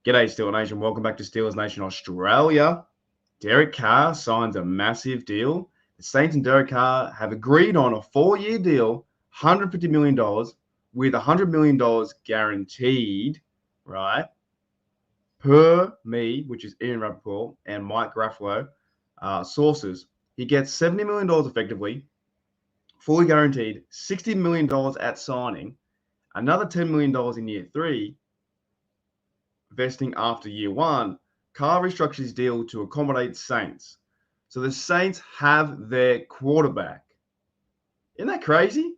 G'day, Steelers Nation. Welcome back to Steelers Nation Australia. Derek Carr signs a massive deal. The Saints and Derek Carr have agreed on a 4-year deal, $150 million, with $100 million guaranteed, right? Per me, which is Ian Rappaport and Mike Garafolo, sources. He gets $70 million effectively, fully guaranteed, $60 million at signing, another $10 million in year 3, vesting after year 1. Carr restructured his deal to accommodate Saints. So the Saints have their quarterback. Isn't that crazy?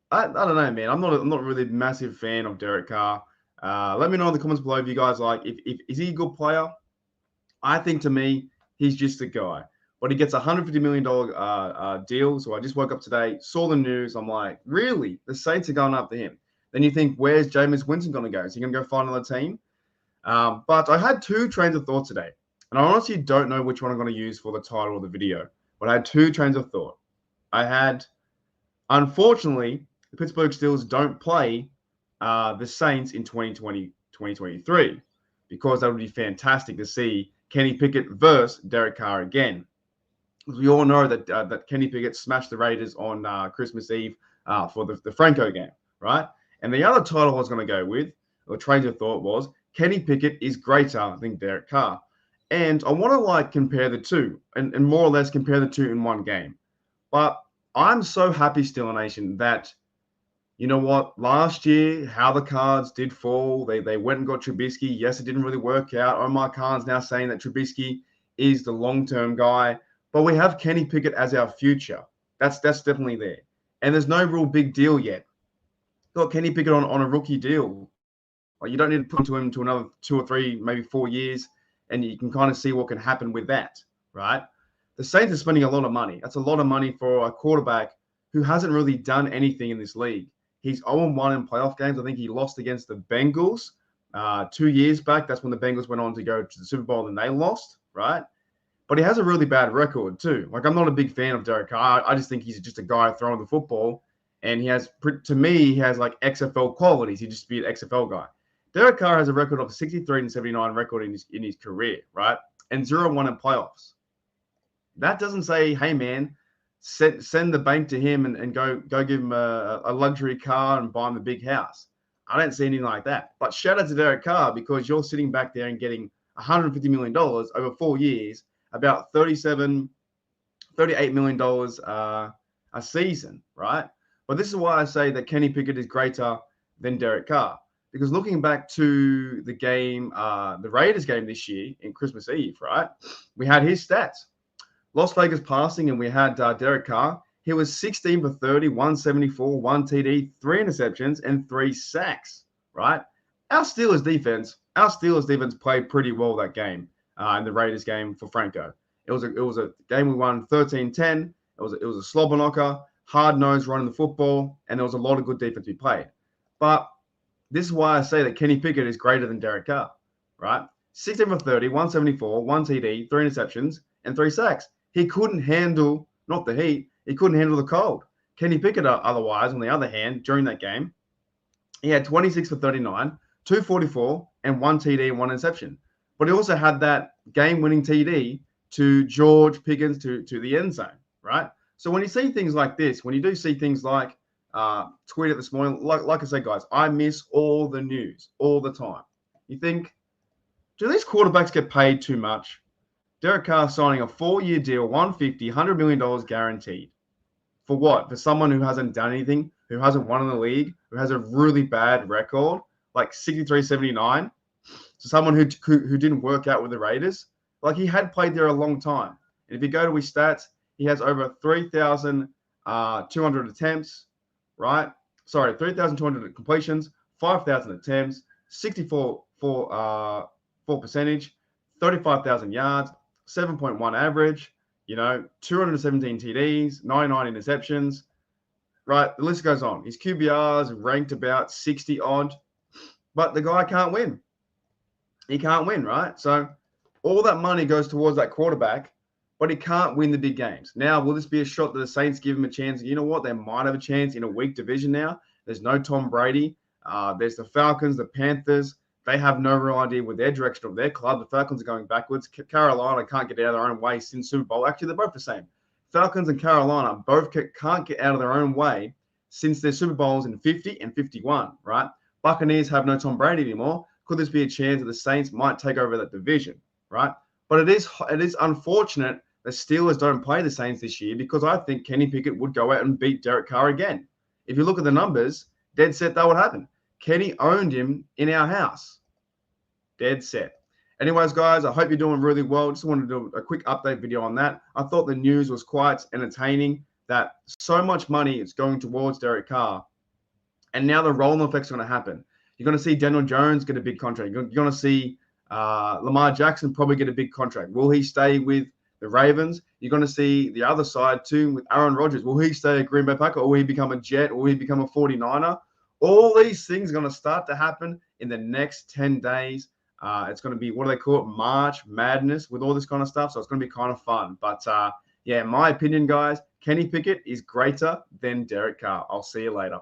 I don't know, man. I'm not really a massive fan of Derek Carr. Let me know in the comments below if you guys like. If is he a good player? I think to me, he's just a guy. But he gets a $150 million deal. So I just woke up today, saw the news. I'm like, really? The Saints are going after him. Then you think, where's Jameis Winston going to go? Is he going to go find another team? But I had two trains of thought today. And I honestly don't know which one I'm going to use for the title of the video. But I had two trains of thought. I had, unfortunately, the Pittsburgh Steelers don't play the Saints in 2023 because that would be fantastic to see Kenny Pickett versus Derek Carr again. Because we all know that Kenny Pickett smashed the Raiders on Christmas Eve for the Franco game, right? And the other title I was going to go with, or trains of thought, was Kenny Pickett is greater than Derek Carr. And I want to compare the two and more or less compare the two in one game. But I'm so happy, Steeler Nation, that, you know what, last year, how the cards did fall. They went and got Trubisky. Yes, it didn't really work out. Omar Khan's now saying that Trubisky is the long-term guy. But we have Kenny Pickett as our future. That's definitely there. And there's no real big deal yet. Got Kenny Pickett on a rookie deal. Like, you don't need to put him to another 2 or 3, maybe 4 years, and you can kind of see what can happen with that, right? The Saints are spending a lot of money. That's a lot of money for a quarterback who hasn't really done anything in this league. He's 0-1 in playoff games. I think he lost against the Bengals 2 years back. That's when the Bengals went on to go to the Super Bowl and they lost, right? But he has a really bad record too. Like, I'm not a big fan of Derek Carr. I just think he's just a guy throwing the football. And he has like XFL qualities. He just be an XFL guy. Derek Carr has a record of 63-79 record in his career, right? And 0-1 in playoffs. That doesn't say, hey, man, send the bank to him and go give him a luxury car and buy him a big house. I don't see anything like that. But shout out to Derek Carr, because you're sitting back there and getting $150 million over 4 years, about $38 million a season, right? But this is why I say that Kenny Pickett is greater than Derek Carr. Because looking back to the game, the Raiders game this year in Christmas Eve, right? We had his stats. Las Vegas passing, and we had Derek Carr. He was 16 for 30, 174, 1 TD, 3 interceptions, and 3 sacks, right? Our Steelers defense played pretty well that game in the Raiders game for Franco. It was a game we won 13-10. It was a slobber knocker, hard-nosed running the football, and there was a lot of good defense we played. But this is why I say that Kenny Pickett is greater than Derek Carr, right? 16 for 30, 174, 1 TD, 3 interceptions, and 3 sacks. He couldn't handle, not the heat, he couldn't handle the cold. Kenny Pickett, otherwise, on the other hand, during that game, he had 26 for 39, 244, and 1 TD and 1 interception. But he also had that game-winning TD to George Pickens to the end zone, right? So when you see things like this, when you do see things like tweet it this morning, like I said, guys, I miss all the news all the time. You think, do these quarterbacks get paid too much? Derek Carr signing a 4-year deal, $100 million guaranteed. For what? For someone who hasn't done anything, who hasn't won in the league, who has a really bad record, like 63-79. So someone who didn't work out with the Raiders. Like, he had played there a long time. And if you go to his stats, he has over 3,200 attempts, right? Sorry, 3,200 completions, 5,000 attempts, 64 percentage, 35,000 yards, 7.1 average, 217 TDs, 99 interceptions, right? The list goes on. His QBR is ranked about 60 odd, but the guy can't win. He can't win, right? So all that money goes towards that quarterback, but he can't win the big games. Now, will this be a shot that the Saints give him a chance? You know what? They might have a chance in a weak division now. There's no Tom Brady. There's the Falcons, the Panthers, they have no real idea with their direction of their club. The Falcons are going backwards. Carolina can't get out of their own way since Super Bowl. Actually, they're both the same. Falcons and Carolina both can't get out of their own way since their Super Bowls in 50 and 51, right? Buccaneers have no Tom Brady anymore. Could this be a chance that the Saints might take over that division, right? But it is unfortunate the Steelers don't play the Saints this year because I think Kenny Pickett would go out and beat Derek Carr again. If you look at the numbers, dead set that would happen. Kenny owned him in our house. Dead set. Anyways, guys, I hope you're doing really well. Just wanted to do a quick update video on that. I thought the news was quite entertaining that so much money is going towards Derek Carr. And now the roll-on effects are going to happen. You're going to see Daniel Jones get a big contract. You're going to see Lamar Jackson probably get a big contract. Will he stay with the Ravens? You're going to see the other side too with Aaron Rodgers. Will he stay a Green Bay Packer, or will he become a Jet, or will he become a 49er? All these things are going to start to happen in the next 10 days. It's going to be, what do they call it, March Madness with all this kind of stuff. So it's going to be kind of fun. But yeah, in my opinion, guys, Kenny Pickett is greater than Derek Carr. I'll see you later.